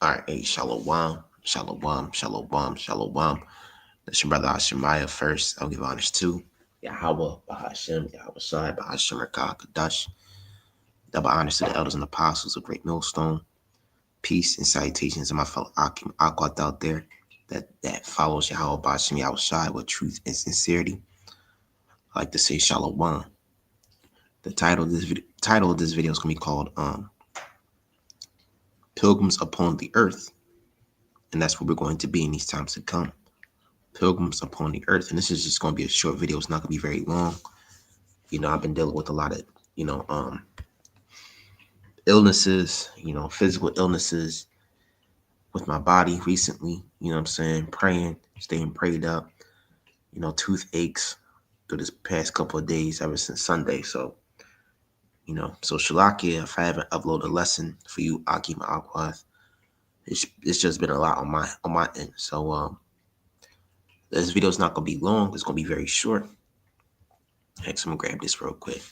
All right, hey, shalom, shalom, shalom, shalom. That's your brother Hashemiah first. I'll give honors to Yahweh, Bahashem, Yahweh Shai, Bahashem, Rakah, Kadash. Double honors to the elders and apostles of Great Millstone. Peace and salutations to my fellow Akim Akwat out there that follows Yahweh, Bahashem, Yahweh Shai with truth and sincerity. I like to say shalom. The title of this video is gonna be called Pilgrims upon the Earth, and that's what we're going to be in these times to come. Pilgrims upon the earth. And this is just going to be a short video. It's not going to be very long. I've been dealing with a lot of, illnesses, physical illnesses with my body recently. What I'm saying? Praying, staying prayed up, toothaches through this past couple of days ever since Sunday. So, so Shalakia, if I haven't uploaded a lesson for you, Akim Akwath, it's just been a lot on my end. So this video is not going to be long. It's going to be very short. Next, I'm going to grab this real quick.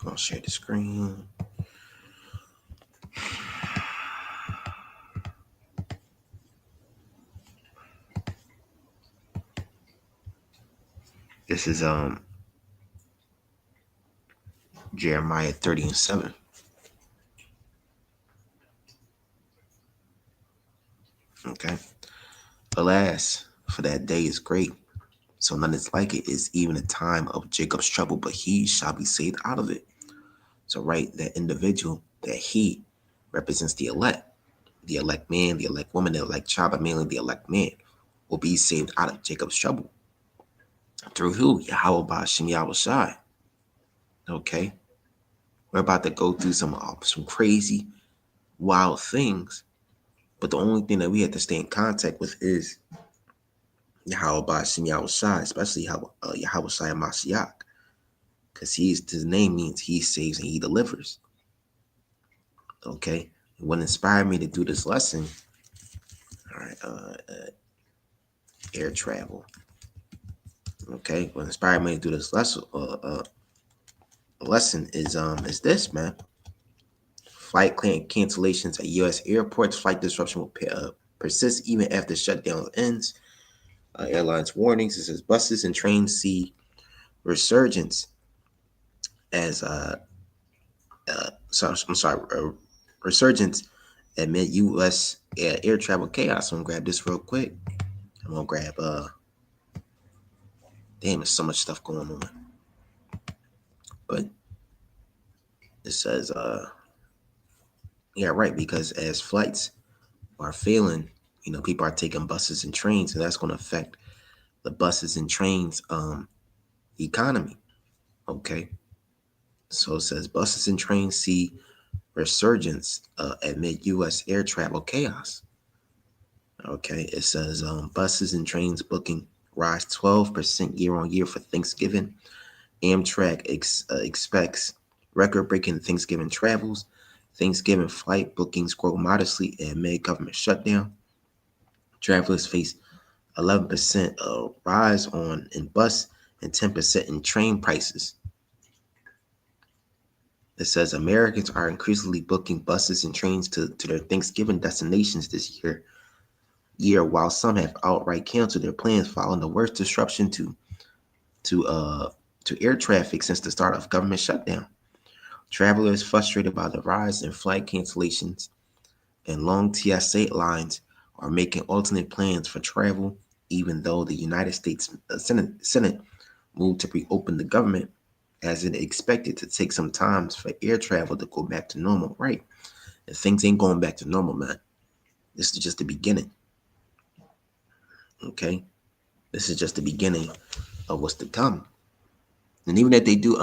I'll share the screen. This is Jeremiah 30:7. Okay. Alas, for that day is great, so none is like it is even a time of Jacob's trouble, but he shall be saved out of it. So right, that individual, that he represents the elect man, the elect woman, the elect child, but mainly the elect man, will be saved out of Jacob's trouble. Through who? Yahweh Ba'ashem Yahweh Shai. Okay. We're about to go through some crazy, wild things. But the only thing that we have to stay in contact with is Yahweh Ba'ashem Yahweh Shai, especially Yahweh Shai Mashiach. Because his name means he saves and he delivers. Okay. And what inspired me to do this lesson, all right, air travel. Okay. What inspired me to do this lesson is this, man. Flight cancellations at U.S. airports. Flight disruption will persist even after shutdown ends. Airlines warnings. It says buses and trains see resurgence as resurgence amid U.S. air travel chaos. I'm gonna grab this real quick. I'm gonna grab damn, there's so much stuff going on. But it says yeah, right, because as flights are failing, people are taking buses and trains, and that's gonna affect the buses and trains economy. Okay. So it says buses and trains see resurgence amid U.S. air travel chaos. Okay, it says buses and trains booking rise 12% year on year for Thanksgiving. Amtrak expects record-breaking Thanksgiving travels. Thanksgiving flight bookings grow modestly amid government shutdown. Travelers face 11% rise in bus and 10% in train prices. It says Americans are increasingly booking buses and trains to their Thanksgiving destinations this year, while some have outright canceled their plans following the worst disruption to air traffic since the start of government shutdown. Travelers frustrated by the rise in flight cancellations and long TSA lines are making alternate plans for travel, even though the United States Senate moved to reopen the government, as it expected to take some time for air travel to go back to normal, right? And things ain't going back to normal, man. This is just the beginning. Okay? This is just the beginning of what's to come. And even if they do,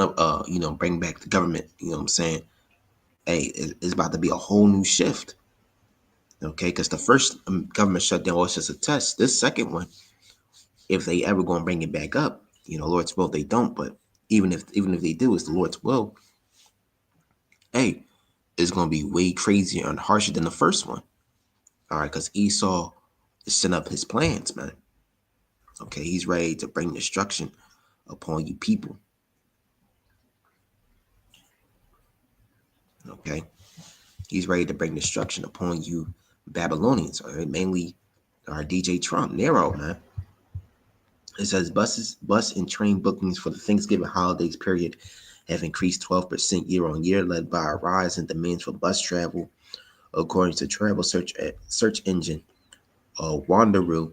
bring back the government, what I'm saying? Hey, it's about to be a whole new shift. Okay? Because the first government shutdown was just a test. This second one, if they ever going to bring it back up, Lord's will, they don't. But even if they do, it's the Lord's will. Hey, it's going to be way crazier and harsher than the first one. All right, because Esau is setting up his plans, man. Okay, he's ready to bring destruction upon you people. Okay. He's ready to bring destruction upon you Babylonians, all right? Mainly our DJ Trump, Nero, man. It says bus and train bookings for the Thanksgiving holidays period have increased 12% year on year, led by a rise in demands for bus travel, according to travel search engine Wanderoo.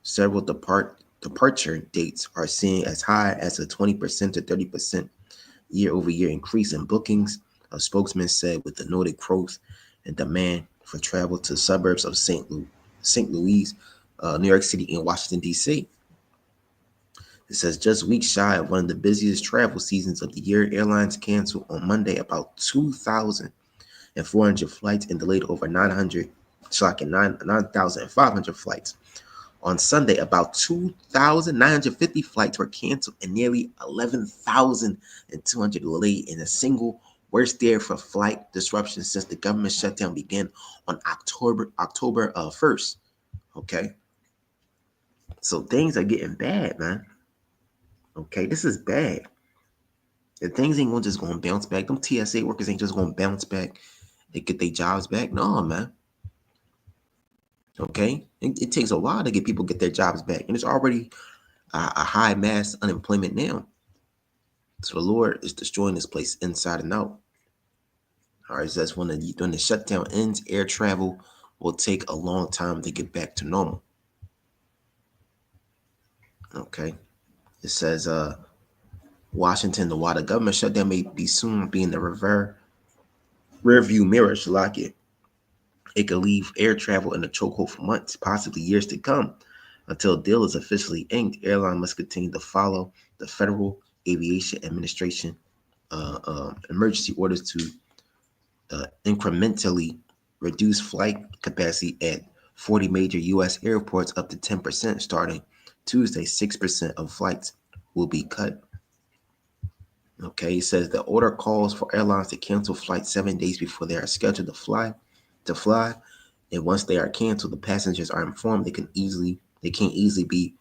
Several departure dates are seen as high as a 20% to 30% year-over-year increase in bookings, a spokesman said, with the noted growth in demand for travel to suburbs of St. Louis, New York City, and Washington, D.C. It says just weeks shy of one of the busiest travel seasons of the year, airlines canceled on Monday about 2,400 flights and delayed over 9,500 flights. On Sunday, about 2,950 flights were canceled and nearly 11,200 delayed in a single worst year for flight disruption since the government shutdown began on October 1st. Okay, so things are getting bad, man. Okay, this is bad. And things ain't just gonna bounce back. Them TSA workers ain't just gonna bounce back and get their jobs back. No, man. Okay, it takes a while to get people get their jobs back, and it's already a high mass unemployment now. So the Lord is destroying this place inside and out. All right, so that's when the shutdown ends, air travel will take a long time to get back to normal. Okay. It says Washington, while the government shutdown may be soon be in the rear view mirror, Shalakia, it could leave air travel in a chokehold for months, possibly years to come. Until a deal is officially inked, airline must continue to follow the Federal Aviation Administration emergency orders to incrementally reduce flight capacity at 40 major U.S. airports up to 10% starting Tuesday. 6% of flights will be cut. Okay, it says the order calls for airlines to cancel flights 7 days before they are scheduled to fly. And once they are canceled, the passengers are informed they can't easily be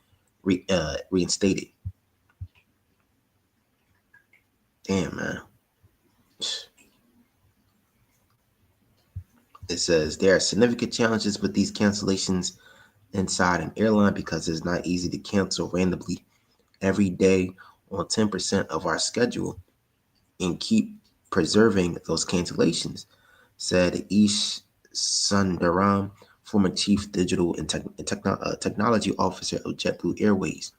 reinstated. Damn, man. It says there are significant challenges with these cancellations inside an airline because it's not easy to cancel randomly every day on 10% of our schedule and keep preserving those cancellations, said Ish Sundaram, former chief digital and technology officer of JetBlue Airways.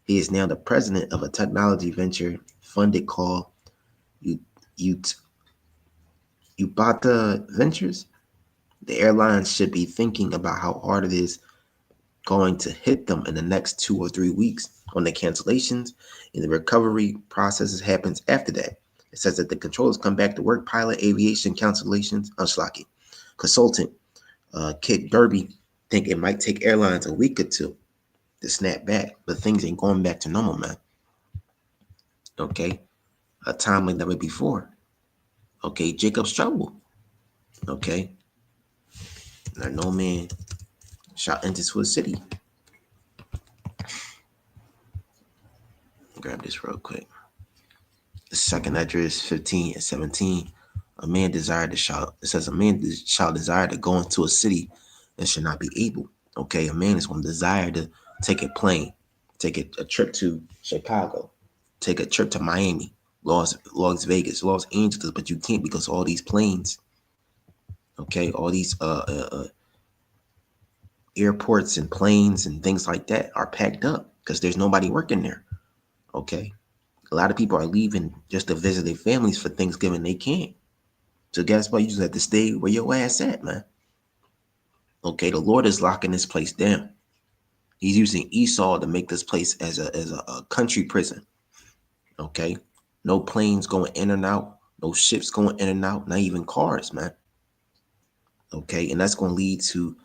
He is now the president of a technology venture funded called Ubata Ventures. The airlines should be thinking about how hard it is going to hit them in the next 2 or 3 weeks on the cancellations, and the recovery processes happens after that. It says that the controllers come back to work. Pilot aviation cancellations, Unslaki. Consultant Kit Derby think it might take airlines a week or two to snap back, but things ain't going back to normal, man. Okay, a time like never before. Okay, Jacob's trouble. Okay, now no man shall enter to a city. Grab this real quick. The second address 15 and 17. A man desired to shall it says a man shall desire to go into a city and should not be able. Okay, a man is going to desire to take a plane, take a trip to Chicago, take a trip to Miami, Las Vegas, Los Angeles, but you can't because all these planes, okay, all these airports and planes and things like that are packed up because there's nobody working there. Okay, a lot of people are leaving just to visit their families for Thanksgiving. They can't. So guess what? You just have to stay where your ass at, man. Okay, the Lord is locking this place down. He's using Esau to make this place as a country prison. Okay, no planes going in and out, no ships going in and out, not even cars, man. Okay, and that's going to lead to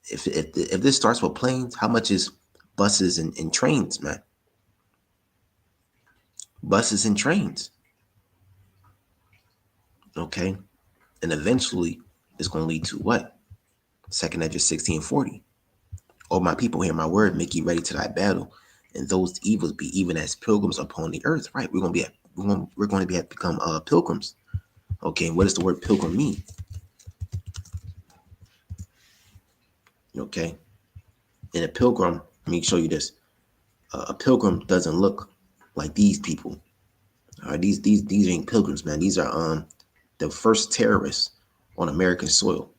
if this starts with planes, how much is buses and trains, man? Buses and trains. Okay, and eventually it's going to lead to what? Second Ezra 16:40. Oh, my people, hear my word, make you ready to thy battle. and those evils be even as pilgrims upon the earth. Right? We're going to be become pilgrims. Okay, and what does the word pilgrim mean? Okay, and a pilgrim. Let me show you this. A pilgrim doesn't look like these people. All right, these ain't pilgrims, man. These are the first terrorists on American soil.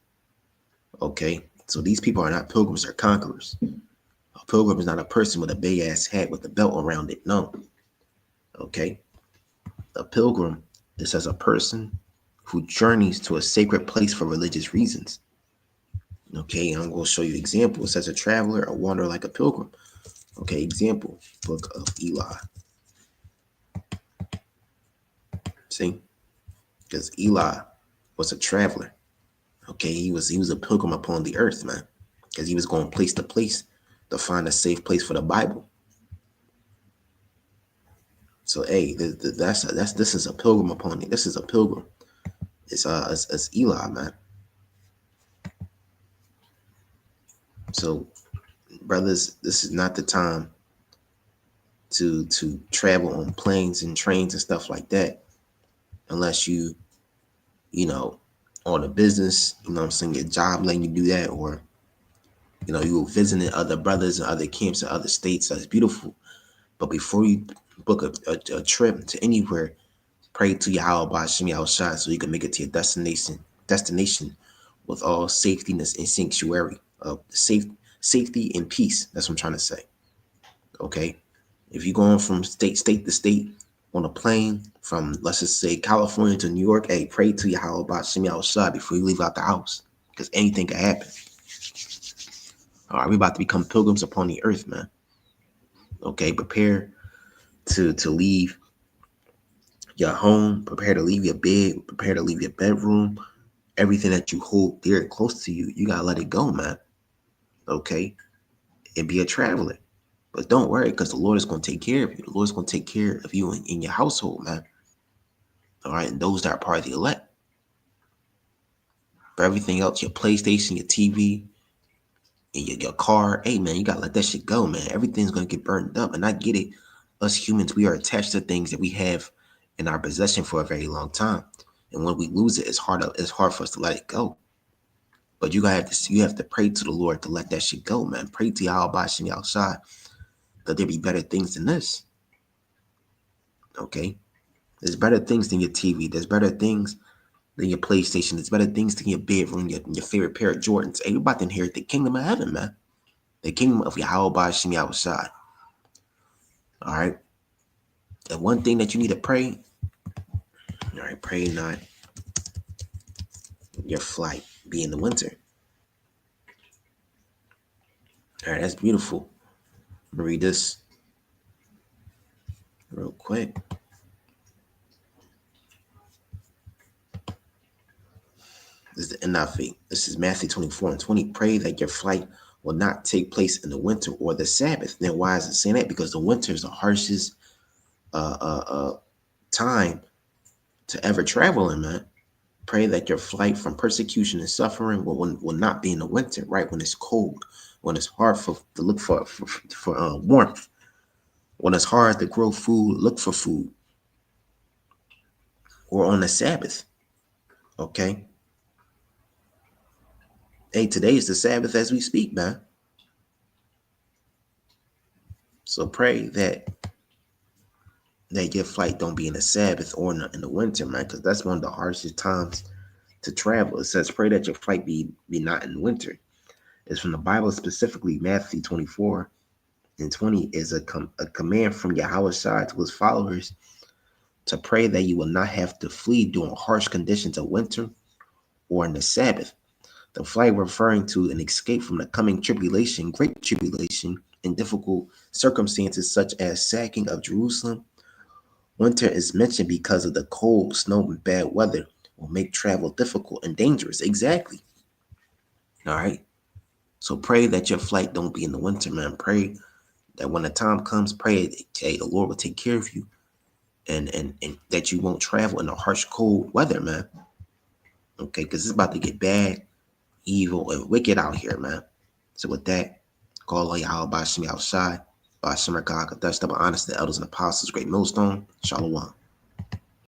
Okay, so these people are not pilgrims; they're conquerors. A pilgrim is not a person with a big ass hat with a belt around it. No. Okay, a pilgrim is as a person who journeys to a sacred place for religious reasons. Okay, I'm going to show you examples as a traveler, a wanderer like a pilgrim. Okay, example, Book of Eli. See, because Eli was a traveler. Okay, he was a pilgrim upon the earth, man, because he was going place to place to find a safe place for the Bible. So, hey, that's this is a pilgrim upon it. This is a pilgrim. It's Eli, man. So, brothers, this is not the time to travel on planes and trains and stuff like that, unless you know on a business. You know what I'm saying, your job letting you do that, or you visiting other brothers and other camps in other states. That's beautiful. But before you book a trip to anywhere, pray to Yahweh Bashim Yahushua so you can make it to your destination with all safetyness and sanctuary of safety and peace. That's what I'm trying to say. Okay, if you're going from state to state on a plane from, let's just say, California to New York, hey, pray to Yahweh Bashim Yahushua before you leave out the house, because anything can happen. All right, we about to become pilgrims upon the earth, man. Okay, prepare to leave your home, prepare to leave your bed, prepare to leave your bedroom. Everything that you hold dear and close to you, you gotta let it go, man. Okay, and be a traveler. But don't worry, because the Lord is going to take care of you. The Lord is going to take care of you in your household, man. All right, and those that are part of the elect. For everything else, your PlayStation, your TV, and your car, hey, man, you got to let that shit go, man. Everything's going to get burned up. And I get it. Us humans, we are attached to things that we have in our possession for a very long time. And when we lose it, it's hard for us to let it go. But you have to pray to the Lord to let that shit go, man. Pray to Yahweh Shem outside that there be better things than this. Okay? There's better things than your TV. There's better things than your PlayStation. There's better things than your bedroom, your favorite pair of Jordans. Hey, we're about to inherit the kingdom of heaven, man. The kingdom of Yahweh Bashim Yahushua. All right. The one thing that you need to pray, all right, pray not your flight be in the winter. All right, that's beautiful. I'm gonna read this real quick. This is the NIV. This is Matthew 24:20. Pray that your flight will not take place in the winter or the Sabbath. Now, why is it saying that? Because the winter is the harshest time to ever travel in, man. Pray that your flight from persecution and suffering will not be in the winter, right? When it's cold, when it's hard to look for warmth, when it's hard to grow food, look for food, or on the Sabbath. Okay. Hey, today is the Sabbath as we speak, man. So pray that your flight don't be in the Sabbath or in the winter, man, because that's one of the harshest times to travel. It says, pray that your flight be not in winter. It's from the Bible, specifically Matthew 24:20 is a command from Yahweh Shai to his followers to pray that you will not have to flee during harsh conditions of winter or in the Sabbath. The flight referring to an escape from the coming tribulation, great tribulation, and difficult circumstances such as sacking of Jerusalem. Winter is mentioned because of the cold, snow, and bad weather will make travel difficult and dangerous. Exactly. All right. So pray that your flight don't be in the winter, man. Pray that when the time comes, pray that the Lord will take care of you and that you won't travel in the harsh, cold weather, man. Okay, because it's about to get bad, evil, and wicked out here, man. So with that, call on Yahweh Bashim outside. by Shimmer God, Dutch Double Honest, the Elders and Apostles, Great Millstone, Shalom.